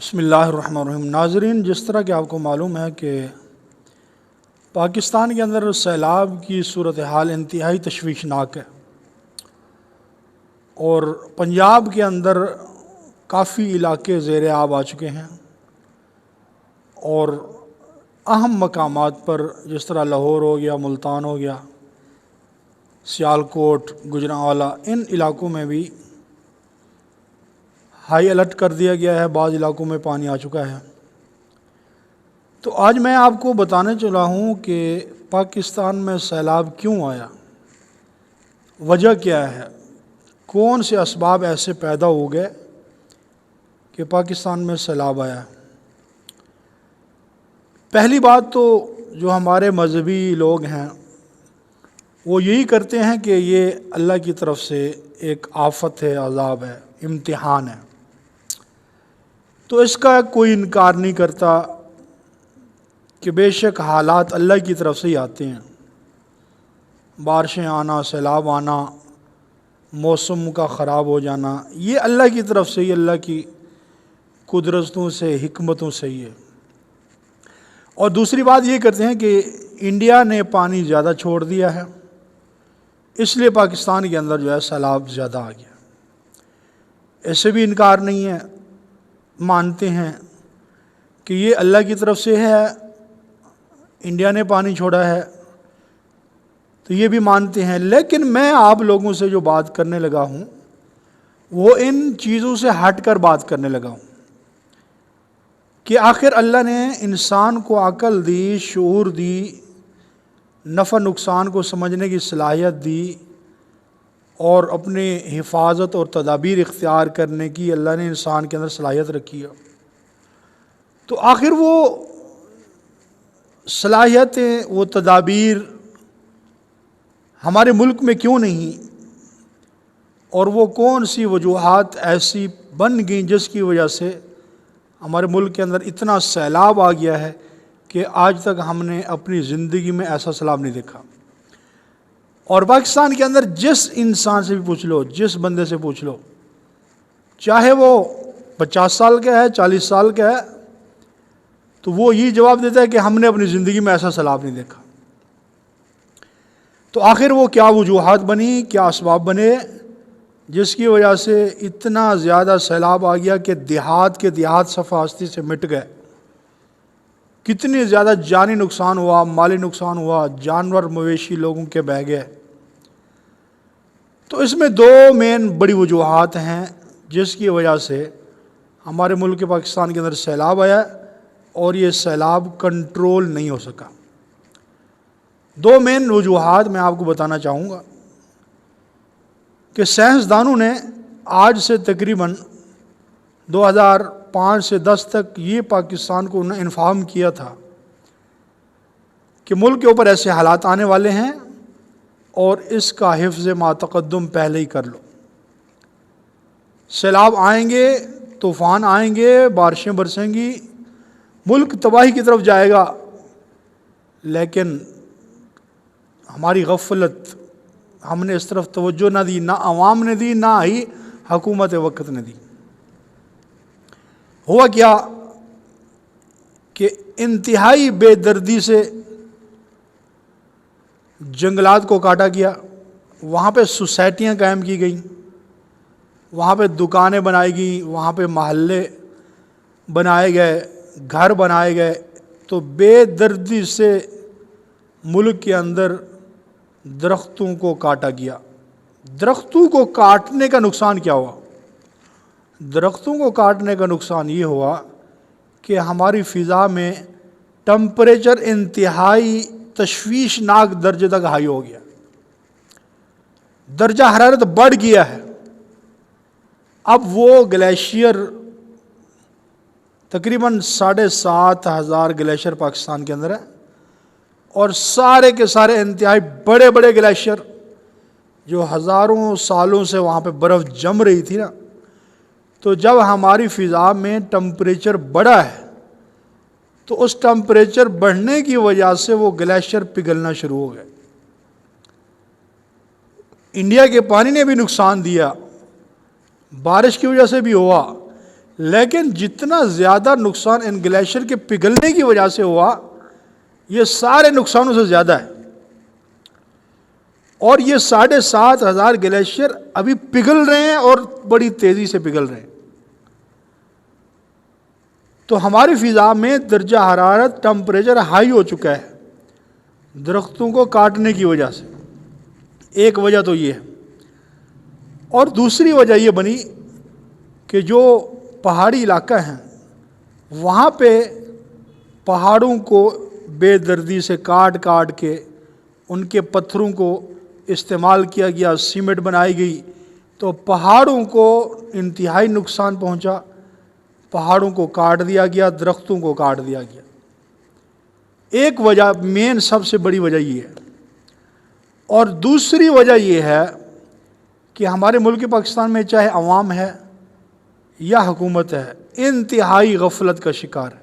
بسم اللہ الرحمن الرحیم۔ ناظرین، جس طرح کہ آپ کو معلوم ہے کہ پاکستان کے اندر سیلاب کی صورتحال انتہائی تشویشناک ہے، اور پنجاب کے اندر کافی علاقے زیر آب آ چکے ہیں، اور اہم مقامات پر جس طرح لاہور ہو گیا، ملتان ہو گیا، سیالکوٹ، گجرانوالہ، ان علاقوں میں بھی ہائی الرٹ کر دیا گیا ہے، بعض علاقوں میں پانی آ چکا ہے۔ تو آج میں آپ کو بتانے چلا ہوں کہ پاکستان میں سیلاب کیوں آیا، وجہ کیا ہے، کون سے اسباب ایسے پیدا ہو گئے کہ پاکستان میں سیلاب آیا۔ پہلی بات تو جو ہمارے مذہبی لوگ ہیں وہ یہی کرتے ہیں کہ یہ اللہ کی طرف سے ایک آفت ہے، عذاب ہے، امتحان ہے، تو اس کا کوئی انکار نہیں کرتا کہ بے شک حالات اللہ کی طرف سے ہی آتے ہیں۔ بارشیں آنا، سیلاب آنا، موسم کا خراب ہو جانا، یہ اللہ کی طرف سے ہی، اللہ کی قدرتوں سے، حکمتوں سے ہی ہے۔ اور دوسری بات یہ کرتے ہیں کہ انڈیا نے پانی زیادہ چھوڑ دیا ہے، اس لیے پاکستان کے اندر جو ہے سیلاب زیادہ آ گیا۔ ایسے بھی انکار نہیں ہے، مانتے ہیں کہ یہ اللہ کی طرف سے ہے، انڈیا نے پانی چھوڑا ہے، تو یہ بھی مانتے ہیں۔ لیکن میں آپ لوگوں سے جو بات کرنے لگا ہوں وہ ان چیزوں سے ہٹ کر بات کرنے لگا ہوں کہ آخر اللہ نے انسان کو عقل دی، شعور دی، نفع نقصان کو سمجھنے کی صلاحیت دی، اور اپنے حفاظت اور تدابیر اختیار کرنے کی اللہ نے انسان کے اندر صلاحیت رکھی ہے۔ تو آخر وہ صلاحیتیں، وہ تدابیر ہمارے ملک میں کیوں نہیں، اور وہ کون سی وجوہات ایسی بن گئیں جس کی وجہ سے ہمارے ملک کے اندر اتنا سیلاب آ گیا ہے کہ آج تک ہم نے اپنی زندگی میں ایسا سیلاب نہیں دیکھا۔ اور پاکستان کے اندر جس انسان سے بھی پوچھ لو، جس بندے سے پوچھ لو، چاہے وہ 50 سال کا ہے، 40 سال کا ہے، تو وہ یہ جواب دیتا ہے کہ ہم نے اپنی زندگی میں ایسا سیلاب نہیں دیکھا۔ تو آخر وہ کیا وجوہات بنی، کیا اسباب بنے جس کی وجہ سے اتنا زیادہ سیلاب آ گیا کہ دیہات کے دیہات صفحہ ہستی سے مٹ گئے، کتنی زیادہ جانی نقصان ہوا، مالی نقصان ہوا، جانور مویشی لوگوں کے بہہ گئے۔ تو اس میں دو مین بڑی وجوہات ہیں جس کی وجہ سے ہمارے ملک پاکستان کے اندر سیلاب آیا، اور یہ سیلاب کنٹرول نہیں ہو سکا۔ دو مین وجوہات میں آپ کو بتانا چاہوں گا کہ سائنسدانوں نے آج سے تقریباً 2005 سے 10 تک یہ پاکستان کو انہیں انفارم کیا تھا کہ ملک کے اوپر ایسے حالات آنے والے ہیں، اور اس کا حفظ ما تقدم پہلے ہی کر لو۔ سیلاب آئیں گے، طوفان آئیں گے، بارشیں برسیں گی، ملک تباہی کی طرف جائے گا، لیکن ہماری غفلت، ہم نے اس طرف توجہ نہ دی، نہ عوام نے دی، نہ ہی حکومت وقت نے دی۔ ہوا کیا کہ انتہائی بے دردی سے جنگلات کو کاٹا گیا، وہاں پہ سوسائٹیاں قائم کی گئیں، وہاں پہ دکانیں بنائی گئیں، وہاں پہ محلے بنائے گئے، گھر بنائے گئے۔ تو بے دردی سے ملک کے اندر درختوں کو کاٹا گیا۔ درختوں کو کاٹنے کا نقصان کیا ہوا؟ درختوں کو کاٹنے کا نقصان یہ ہوا کہ ہماری فضا میں ٹمپریچر انتہائی تشویشناک درجے تک ہائی ہو گیا، درجہ حرارت بڑھ گیا ہے۔ اب وہ گلیشیئر تقریباً 7,500 گلیشیئر پاکستان کے اندر ہے، اور سارے کے سارے انتہائی بڑے بڑے گلیشیئر جو ہزاروں سالوں سے وہاں پہ برف جم رہی تھی نا، تو جب ہماری فضا میں ٹمپریچر بڑھا ہے تو اس ٹمپریچر بڑھنے کی وجہ سے وہ گلیشیئر پگھلنا شروع ہو گئے۔ انڈیا کے پانی نے بھی نقصان دیا، بارش کی وجہ سے بھی ہوا، لیکن جتنا زیادہ نقصان ان گلیشیئر کے پگھلنے کی وجہ سے ہوا یہ سارے نقصانوں سے زیادہ ہے، اور یہ 7,500 گلیشیئر ابھی پگھل رہے ہیں اور بڑی تیزی سے پگھل رہے ہیں۔ تو ہماری فضا میں درجہ حرارت ٹمپریچر ہائی ہو چکا ہے درختوں کو کاٹنے کی وجہ سے، ایک وجہ تو یہ ہے۔ اور دوسری وجہ یہ بنی کہ جو پہاڑی علاقہ ہیں وہاں پہ پہاڑوں کو بے دردی سے کاٹ کاٹ کے ان کے پتھروں کو استعمال کیا گیا، سیمنٹ بنائی گئی، تو پہاڑوں کو انتہائی نقصان پہنچا، پہاڑوں کو کاٹ دیا گیا، درختوں کو کاٹ دیا گیا۔ ایک وجہ مین سب سے بڑی وجہ یہ ہے۔ اور دوسری وجہ یہ ہے کہ ہمارے ملک پاکستان میں چاہے عوام ہے یا حکومت ہے انتہائی غفلت کا شکار ہے۔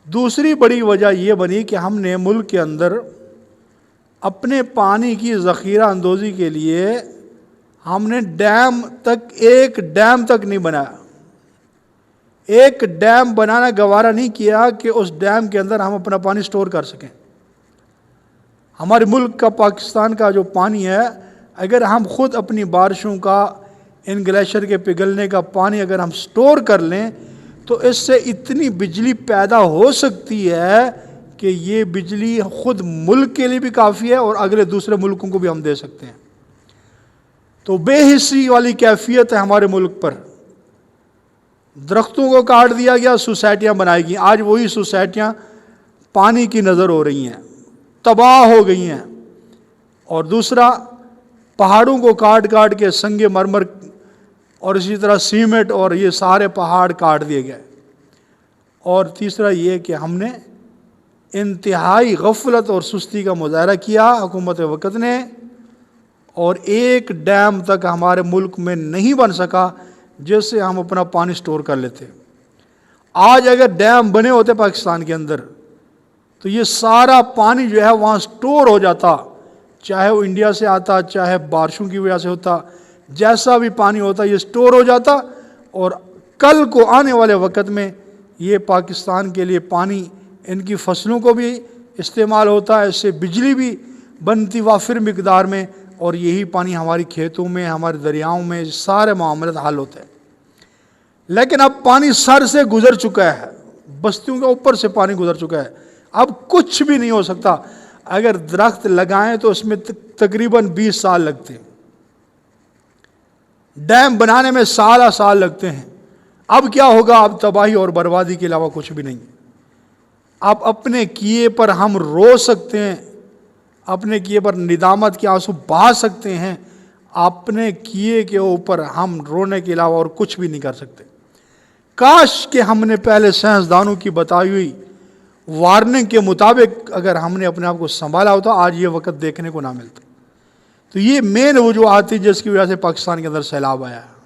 دوسری بڑی وجہ یہ بنی کہ ہم نے ملک کے اندر اپنے پانی کی ذخیرہ اندوزی کے لیے ہم نے ایک ڈیم تک نہیں بنایا، ایک ڈیم بنانا گوارا نہیں کیا کہ اس ڈیم کے اندر ہم اپنا پانی سٹور کر سکیں۔ ہمارے ملک کا پاکستان کا جو پانی ہے، اگر ہم خود اپنی بارشوں کا ان گلیشیئر کے پگھلنے کا پانی اگر ہم سٹور کر لیں تو اس سے اتنی بجلی پیدا ہو سکتی ہے کہ یہ بجلی خود ملک کے لیے بھی کافی ہے اور اگلے دوسرے ملکوں کو بھی ہم دے سکتے ہیں۔ تو بے حسی والی کیفیت ہے ہمارے ملک پر۔ درختوں کو کاٹ دیا گیا، سوسائٹیاں بنائی گئی، آج وہی سوسائٹیاں پانی کی نظر ہو رہی ہیں، تباہ ہو گئی ہیں۔ اور دوسرا، پہاڑوں کو کاٹ کاٹ کے سنگ مرمر اور اسی طرح سیمنٹ اور یہ سارے پہاڑ کاٹ دیے گئے۔ اور تیسرا یہ کہ ہم نے انتہائی غفلت اور سستی کا مظاہرہ کیا حکومت وقت نے، اور ایک ڈیم تک ہمارے ملک میں نہیں بن سکا جس سے ہم اپنا پانی سٹور کر لیتے۔ آج اگر ڈیم بنے ہوتے پاکستان کے اندر تو یہ سارا پانی جو ہے وہاں سٹور ہو جاتا، چاہے وہ انڈیا سے آتا، چاہے بارشوں کی وجہ سے ہوتا، جیسا بھی پانی ہوتا یہ سٹور ہو جاتا، اور کل کو آنے والے وقت میں یہ پاکستان کے لیے پانی ان کی فصلوں کو بھی استعمال ہوتا ہے، اس سے بجلی بھی بنتی وافر مقدار میں، اور یہی پانی ہماری کھیتوں میں، ہمارے دریاؤں میں سارے معاملات حل ہوتے ہیں۔ لیکن اب پانی سر سے گزر چکا ہے، بستیوں کے اوپر سے پانی گزر چکا ہے، اب کچھ بھی نہیں ہو سکتا۔ اگر درخت لگائیں تو اس میں تقریباً 20 سال لگتے ہیں، ڈیم بنانے میں سال لگتے ہیں۔ اب کیا ہوگا؟ اب تباہی اور بربادی کے علاوہ کچھ بھی نہیں۔ اب اپنے کیے پر ہم رو سکتے ہیں، اپنے کیے پر ندامت کے آنسو بہا سکتے ہیں، اپنے کیے کے اوپر ہم رونے کے علاوہ اور کچھ بھی نہیں کر سکتے۔ کاش کہ ہم نے پہلے سائنسدانوں کی بتائی ہوئی وارننگ کے مطابق اگر ہم نے اپنے آپ کو سنبھالا ہوتا، آج یہ وقت دیکھنے کو نہ ملتا۔ تو یہ مین وجوہات تھی جس کی وجہ سے پاکستان کے اندر سیلاب آیا ہے۔